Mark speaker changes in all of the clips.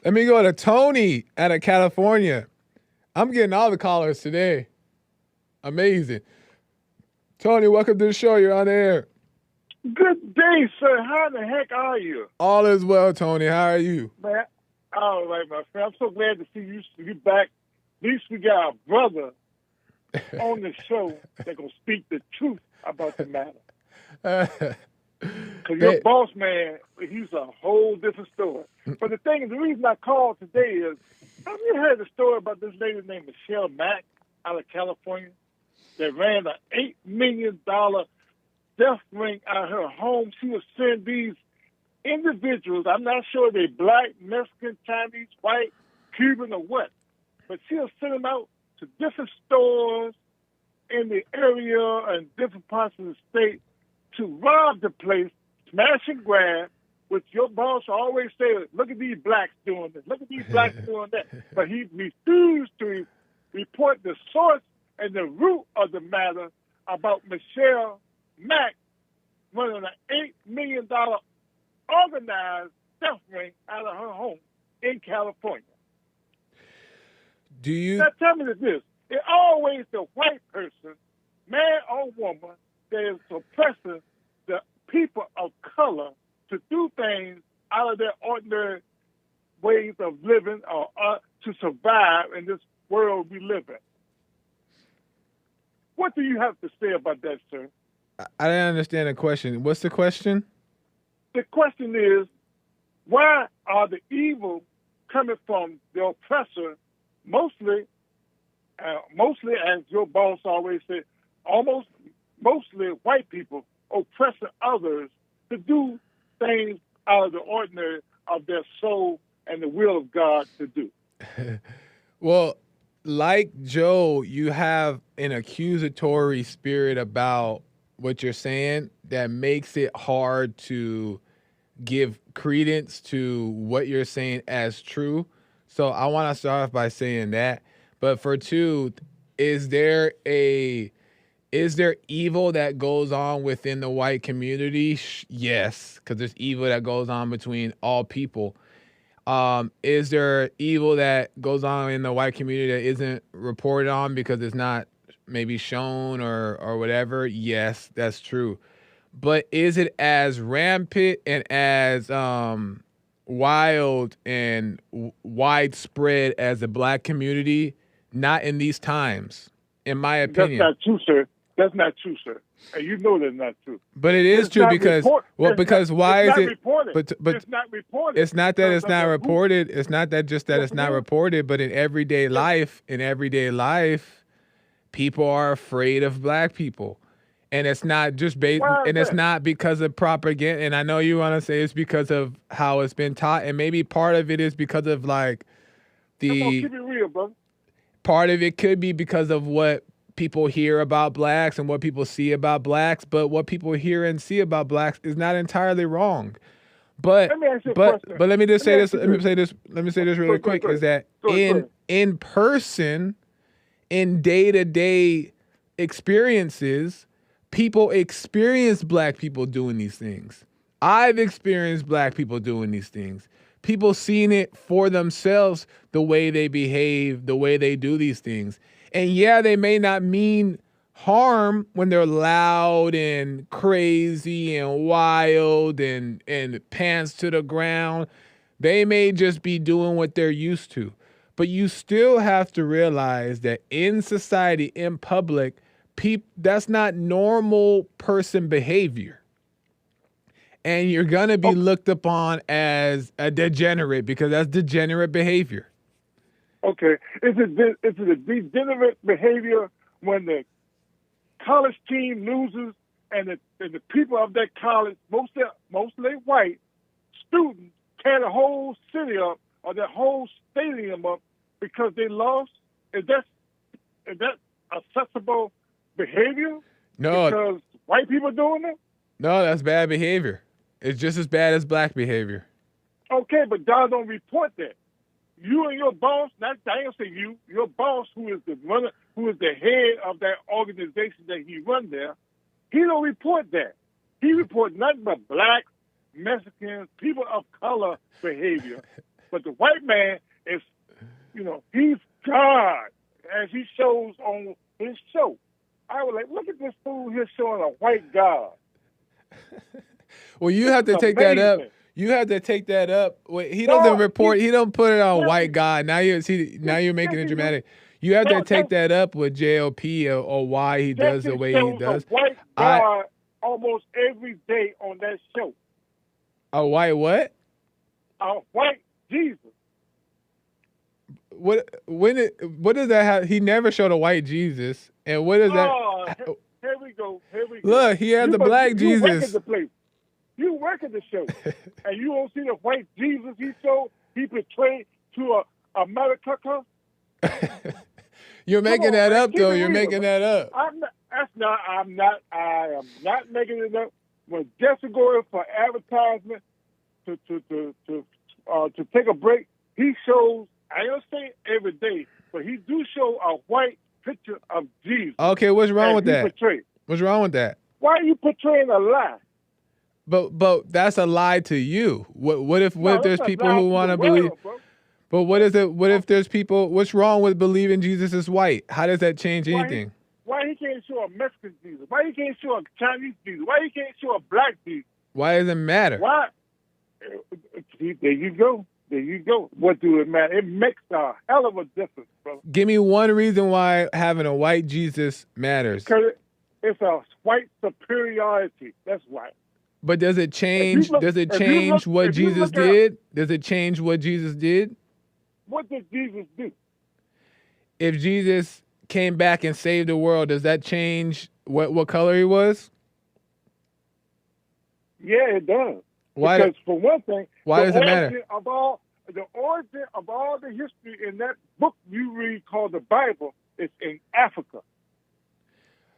Speaker 1: Let me go to Tony out of California. I'm getting all the callers today. Amazing. Tony, welcome to the show. You're on the air.
Speaker 2: Good day, sir. How the heck are you?
Speaker 1: All is well, Tony. How are you?
Speaker 2: Man, all right, my friend. I'm so glad to see you back. At least we got a brother on the show that going to speak the truth about the matter. Because your boss man, he's a whole different story. But the thing is, the reason I called today is, have you heard the story about this lady named Michelle Mack out of California that ran an $8 million death ring out of her home? She would send these individuals, I'm not sure if they're black, Mexican, Chinese, white, Cuban, or what, but she'll send them out to different stores in the area and different parts of the state to rob the place, smash and grab, which your boss always said, look at these blacks doing this, look at these blacks doing that. But he refused to report the source and the root of the matter about Michelle Mack running an $8 million organized death ring out of her home in California.
Speaker 1: Do you?
Speaker 2: Now tell me this. It's always the white person, man or woman, that is suppressing the people of color to do things out of their ordinary ways of living or to survive in this world we live in. What do you have to say about that, sir?
Speaker 1: I didn't understand the question. What's the question?
Speaker 2: The question is, why are the evil coming from the oppressor, mostly, as your boss always said, mostly white people oppressing others to do things out of the ordinary of their soul and the will of God to do?
Speaker 1: Well, like Joe, you have an accusatory spirit about what you're saying that makes it hard to give credence to what you're saying as true. So I want to start off by saying that. But for two, is there evil that goes on within the white community? Yes, because there's evil that goes on between all people. Is there evil that goes on in the white community that isn't reported on because it's not maybe shown or whatever? Yes, that's true. But is it as rampant and as wild and widespread as the black community? Not in these times, in my opinion.
Speaker 2: That's not true, sir. That's not true, sir. And you know that's not true.
Speaker 1: But it is true because why is it? But
Speaker 2: it's not reported.
Speaker 1: It's not that it's not reported. It's not that just that it's not reported. But in everyday life, people are afraid of black people. And it's not just based, and it's not because of propaganda. And I know you want to say it's because of how it's been taught, and maybe part of it is because of like
Speaker 2: Come on, keep it real, brother.
Speaker 1: Part of it could be because of what people hear about blacks and what people see about blacks, but what people hear and see about blacks is not entirely wrong. But let me say this really quick. Is that in person, in day-to-day experiences, people experience black people doing these things. I've experienced black people doing these things. People seeing it for themselves, the way they behave, the way they do these things. And yeah, they may not mean harm when they're loud and crazy and wild and pants to the ground. They may just be doing what they're used to. But you still have to realize that in society, in public, that's not normal person behavior. And you're going to be looked upon as a degenerate because that's degenerate behavior.
Speaker 2: Okay. Is it a degenerate behavior when the college team loses and the people of that college, mostly white students, tear the whole city up or the whole stadium up because they lost? Is that acceptable behavior?
Speaker 1: No.
Speaker 2: Because white people doing it?
Speaker 1: No, that's bad behavior. It's just as bad as black behavior.
Speaker 2: Okay, but y'all don't report that. You and your boss, not I ain't say you, your boss who is the runner, who is the head of that organization that he run there, he don't report that. He reports nothing but blacks, Mexicans, people of color behavior. But the white man is, he's God, as he shows on his show. I was like, look at this fool here showing a white God.
Speaker 1: Well, you have to take that up. You have to take that up. He doesn't report. He don't put it on white God. Now you're making it dramatic. You have to take that up with JLP or why he does the way he does.
Speaker 2: A white God almost every day on that show.
Speaker 1: A white what?
Speaker 2: A white Jesus.
Speaker 1: What does that have? He never showed a white Jesus. And what is that?
Speaker 2: Here we go.
Speaker 1: Look, he has the black Jesus.
Speaker 2: You work at the place. You work at the show. And you don't see the white Jesus he showed, he portrayed to America.
Speaker 1: You're making that up, though. You're making that up.
Speaker 2: I am not making it up. When Jesse going for advertisement to take a break, he shows, I don't say every day, but he do show a white picture of Jesus.
Speaker 1: Okay, what's wrong with that? What's wrong with that?
Speaker 2: Why are you portraying a lie?
Speaker 1: But that's a lie to you. What if there's people who want to believe? But what is it? What if there's people? What's wrong with believing Jesus is white? How does that change anything?
Speaker 2: Why he can't show a Mexican Jesus? Why he can't show a Chinese Jesus? Why he can't show a black Jesus?
Speaker 1: Why does it matter?
Speaker 2: Why? There you go. What do it matter? It makes a hell of a difference, bro.
Speaker 1: Give me one reason why having a white Jesus matters.
Speaker 2: Because it's a white superiority. That's why.
Speaker 1: But does it change? Does it change what Jesus did? Does it change what Jesus did?
Speaker 2: What did Jesus do?
Speaker 1: If Jesus came back and saved the world, does that change what color he was?
Speaker 2: Yeah, it does.
Speaker 1: Why?
Speaker 2: Because for one thing,
Speaker 1: why does it matter?
Speaker 2: The origin of all the history in that book you read called the Bible is in Africa.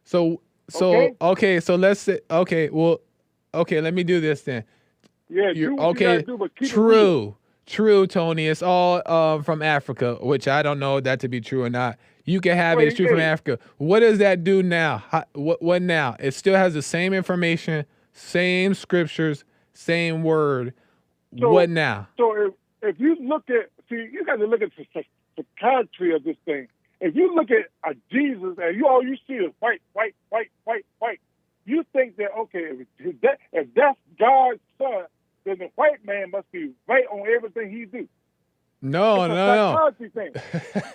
Speaker 1: So let's say let me do this then.
Speaker 2: Yeah,
Speaker 1: True, Tony. It's all from Africa, which I don't know that to be true or not. You can have it. It's true from Africa. What does that do now? What now? It still has the same information, same scriptures, same word. What now?
Speaker 2: So if you look at, you got to look at the psychiatry of this thing. If you look at a Jesus and all you see is white, you think that, okay, if that's God's son, then the white man must be right on everything he do.
Speaker 1: No.
Speaker 2: Psychology thing.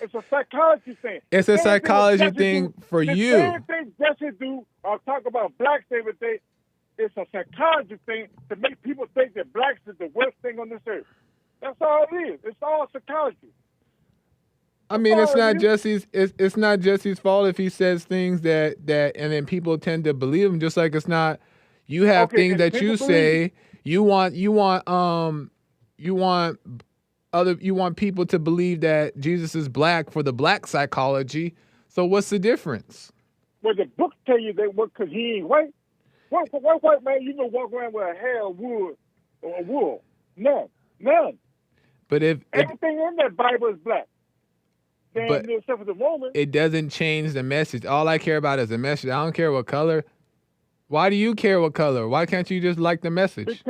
Speaker 2: It's a psychology thing.
Speaker 1: It's a psychology thing for you.
Speaker 2: The same thing Jesse do, or talk about blacks every day, it's a psychology thing to make people think that blacks is the worst thing on this earth. That's all it is. It's all psychology.
Speaker 1: I mean, it's not Jesse's fault if he says things that and then people tend to believe him. Just like it's not, you have things that you say. You want people to believe that Jesus is black for the black psychology. So what's the difference?
Speaker 2: Well, the books tell you that because he ain't white. What white man you gonna walk around with a hair of wood or wool? None.
Speaker 1: But
Speaker 2: everything in that Bible is black. But except for the Roman.
Speaker 1: It doesn't change the message. All I care about is the message. I don't care what color. Why do you care what color? Why can't you just like the message?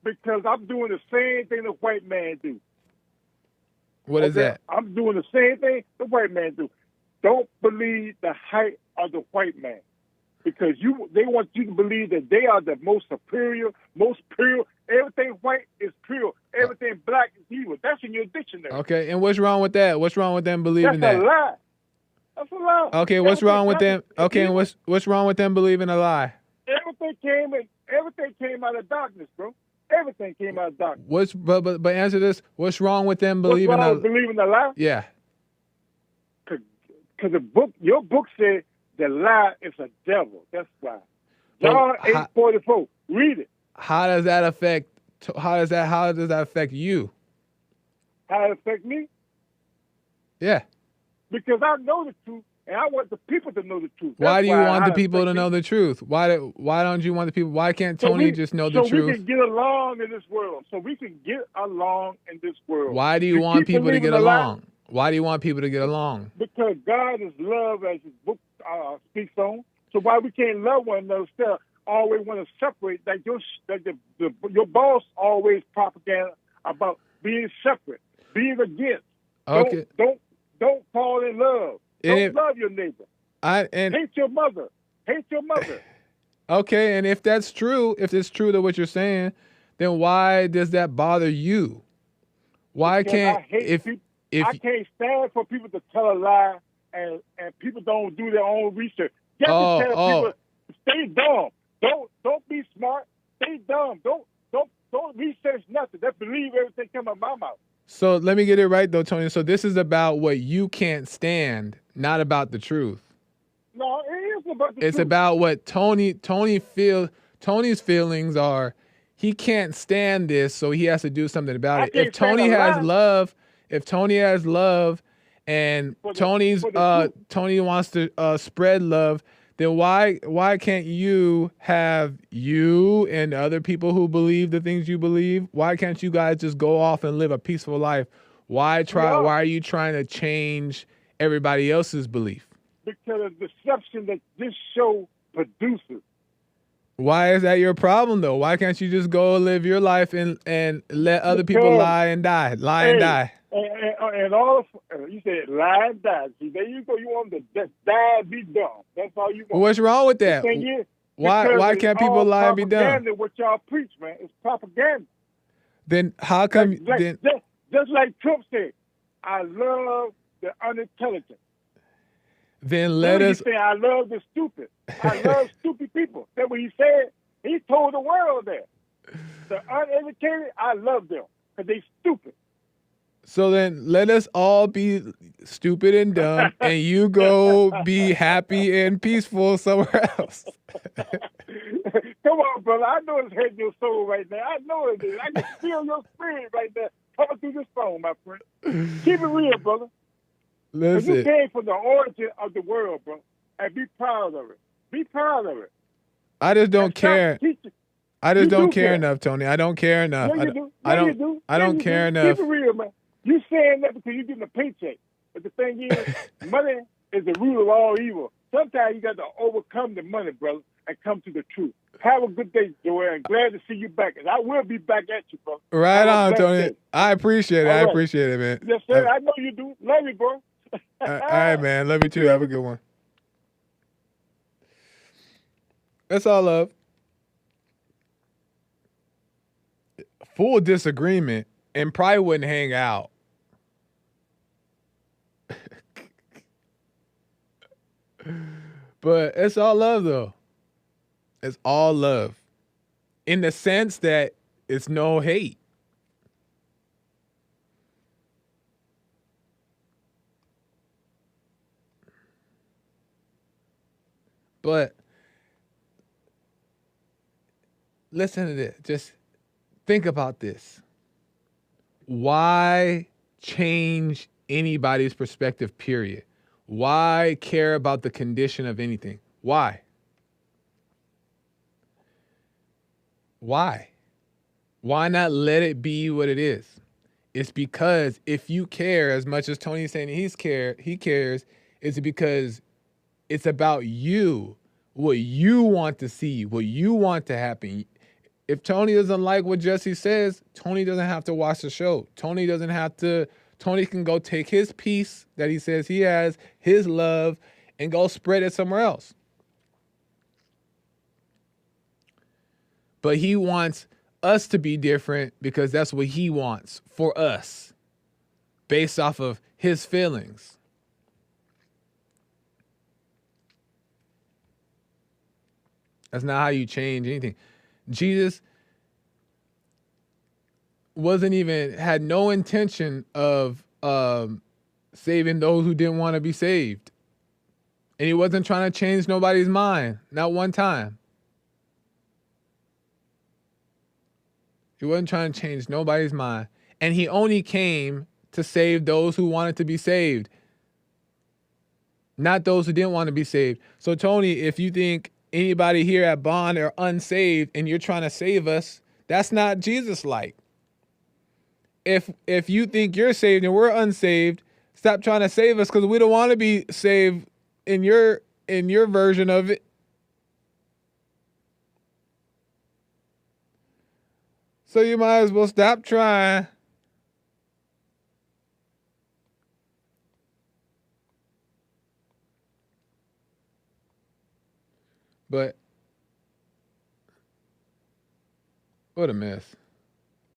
Speaker 2: Because I'm doing the same thing the white man do.
Speaker 1: What is that?
Speaker 2: I'm doing the same thing the white man do. Don't believe the hype of the white man. Because they want you to believe that they are the most superior, most pure. Everything white is pure. Everything black is evil. That's in your dictionary.
Speaker 1: Okay, and what's wrong with that? What's wrong with them believing that?
Speaker 2: That's a lie. That's a lie.
Speaker 1: Okay, what's wrong with them? Okay, and what's wrong with them believing a lie?
Speaker 2: Everything came out of darkness, bro. Everything came out of darkness.
Speaker 1: But answer this. What's wrong with them believing a lie?
Speaker 2: Believing a lie?
Speaker 1: Yeah.
Speaker 2: Because your book said the lie is a devil. That's why. John 8:44. Read it.
Speaker 1: How does that affect you?
Speaker 2: How does it affect me?
Speaker 1: Yeah.
Speaker 2: Because I know the truth, and I want the people to know the truth.
Speaker 1: Why do you want the people to know the truth? Why don't you want the people? Why can't Tony just know the truth?
Speaker 2: So we can get along in this world.
Speaker 1: Why do you want people to get along? Why do you want people to get along?
Speaker 2: Because God is love, as his book speaks on. So why we can't love one another still? Always want to separate, like your boss always propaganda about being separate. being against.
Speaker 1: Okay.
Speaker 2: Don't fall in love. Don't love your neighbor. Hate your mother. Hate your mother.
Speaker 1: Okay, and if that's true, if it's true to what you're saying, then why does that bother you? Why can't
Speaker 2: I can't stand for people to tell a lie and people don't do their own research. You have to tell people stay dumb. Don't be smart. Stay dumb. Don't research nothing. Just believe everything come out of my mouth.
Speaker 1: So let me get it right though, Tony. So this is about what you can't stand, not about the truth.
Speaker 2: No, it is about the truth.
Speaker 1: It's about what Tony's feelings are. He can't stand this, so he has to do something about it. If Tony has love, and Tony wants to spread love, then why can't you have you and other people who believe the things you believe? Why can't you guys just go off and live a peaceful life? Why are you trying to change everybody else's belief?
Speaker 2: Because of the deception that this show produces.
Speaker 1: Why is that your problem though? Why can't you just go live your life and let other people lie and die?
Speaker 2: And all you said lie and die. See, there you go. You want them to just die and be dumb. That's all you want.
Speaker 1: Well, what's wrong with that? Why can't people lie and be dumb?
Speaker 2: What y'all preach, man, it's propaganda.
Speaker 1: Then how come?
Speaker 2: Just like Trump said, I love the unintelligent.
Speaker 1: Then let us.
Speaker 2: Say, I love the stupid. I love stupid people. That's what he said. He told the world that. The uneducated, I love them because they stupid.
Speaker 1: So then let us all be stupid and dumb, and you go be happy and peaceful somewhere else.
Speaker 2: Come on, brother. I know it's hurting your soul right now. I know it is. I can feel your spirit right there coming through this phone, my friend. Keep it real, brother.
Speaker 1: Listen.
Speaker 2: You came from the origin of the world, bro, and be proud of it. Be proud of it.
Speaker 1: I just don't care. I just don't care enough, Tony. I don't care enough.
Speaker 2: Yeah, you do. I
Speaker 1: don't care enough.
Speaker 2: Keep it real, man. You saying that because you're getting a paycheck. But the thing is, money is the root of all evil. Sometimes you got to overcome the money, brother, and come to the truth. Have a good day, Joel, and glad to see you back. And I will be back at you, bro.
Speaker 1: Right on, Tony. I appreciate it. I appreciate it, man.
Speaker 2: Yes, sir. I know you do. Love you, bro.
Speaker 1: All right, man. Love you too. Have a good one. That's all love. Full disagreement and probably wouldn't hang out. But it's all love, though. It's all love. In the sense that it's no hate. But listen to this. Just think about this. Why change anybody's perspective, period? Why care about the condition of anything? Why? Why? Why not let it be what it is? It's because if you care as much as Tony's saying he cares, it's because it's about you, what you want to see, what you want to happen. If Tony doesn't like what Jesse says, Tony doesn't have to watch the show. Tony can go take his piece that he says he has, his love, and go spread it somewhere else. But he wants us to be different because that's what he wants for us, based off of his feelings. That's not how you change anything. Jesus had no intention of saving those who didn't want to be saved. And he wasn't trying to change nobody's mind, not one time. He wasn't trying to change nobody's mind. And he only came to save those who wanted to be saved, not those who didn't want to be saved. So, Tony, if you think anybody here at Bond are unsaved and you're trying to save us, that's not Jesus-like. If you think you're saved and we're unsaved, stop trying to save us because we don't want to be saved in your version of it. So you might as well stop trying. But what a mess.